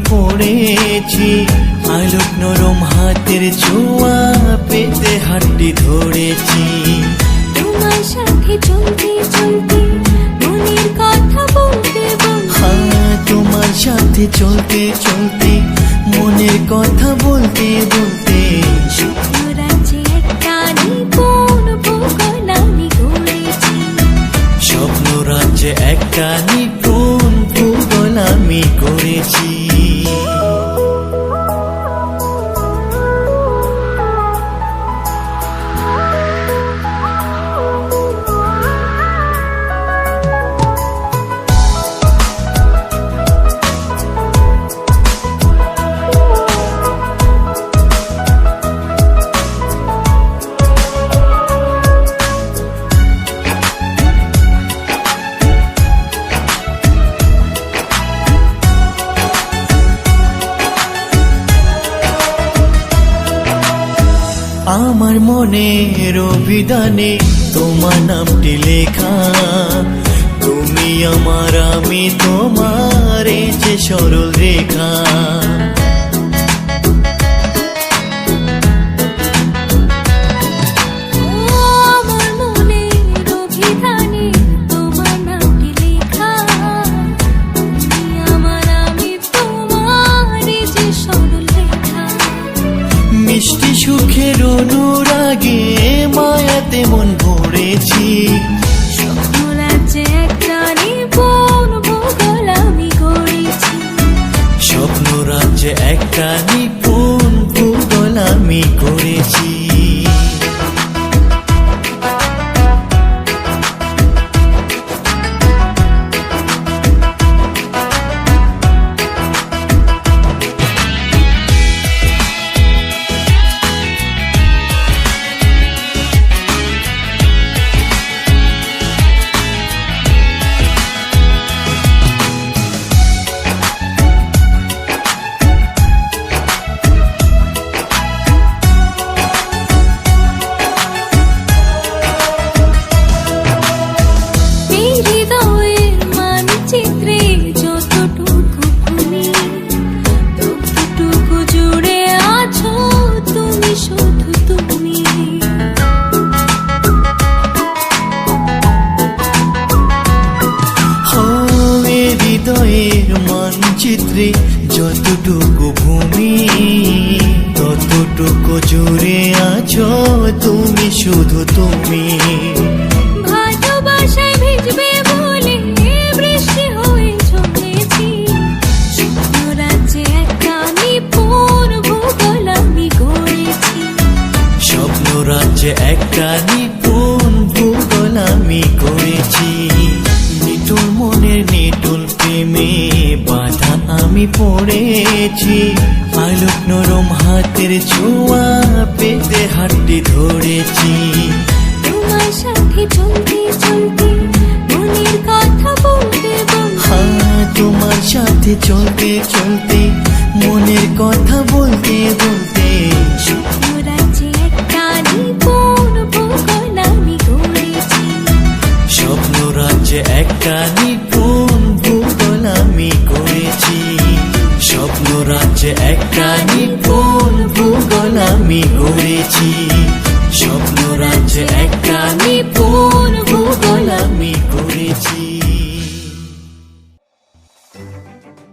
পড়েছি আলোক নরম হাতের ছোঁয়া পেতে হাতটি ধরেছি। তোমার সাথে চলতে চলতে মনের কথা বলতে বলতে, তোমার সাথে চলতে চলতে মনের কথা বলতে বলতে, স্বপ্ন রাজ্যে একটা নিপুণ ভূগোল আমি গড়েছি। স্বপ্ন রাজ্যে একটা নিপুণ ভূগোল আমি করেছি। আমার মনের অভিধানে তোমার নামটি লেখা, তুমি আমার আমি তোমার, এই যে সরল রেখা। আমার মনের অভিধানে তোমার নামটি লেখা, তুমি আমার আমি তোমার, এই যে সরল রেখা। মিষ্টি সুখের অনুরাগে মায়াতে মন ভরেছি। স্বপ্ন রাজ্যে একটা নিপুণ ভূগোল আমি গড়েছি। স্বপ্ন রাজ্যে একটা নিপুণ ভূগোল আমি করেছি। মানচিত্রে যতটুকু ভূমি, ততটুকু জুড়ে আছো তুমি, শুধু তুমি। ভালোবাসায় ভিজবে বলে বৃষ্টি হয়ে চলেছি। স্বপ্ন রাজ্যে একটা নিপুণ ভূগোল আমি গড়েছি। স্বপ্ন রাজ্যে একটা নিপুণ ভূগোল আমি করেছি। নিটুল মনের নিটুল প্রেমে বাধা আমি পড়েছি। আলোক নরম হাতের ছোঁয়া পেতে হাতটি ধরেছি। তোমার সাথে চলতে চলতে মনের কথা বলতে বলতে, তোমার সাথে চলতে চলতে মনের কথা বলতে বলতে, স্বপ্ন রাজ্যে একটা নিপুণ ভূগোল আমি গড়েছি। স্বপ্ন রাজ্যে একটা নিপুণ ভূগোল আমি করেছি। স্বপ্ন রাজ্যে একটা নিপুণ ভূগোল আমি গড়েছি। স্বপ্ন রাজ্যে একটা নিপুণ ভূগোল আমি করেছি। আছো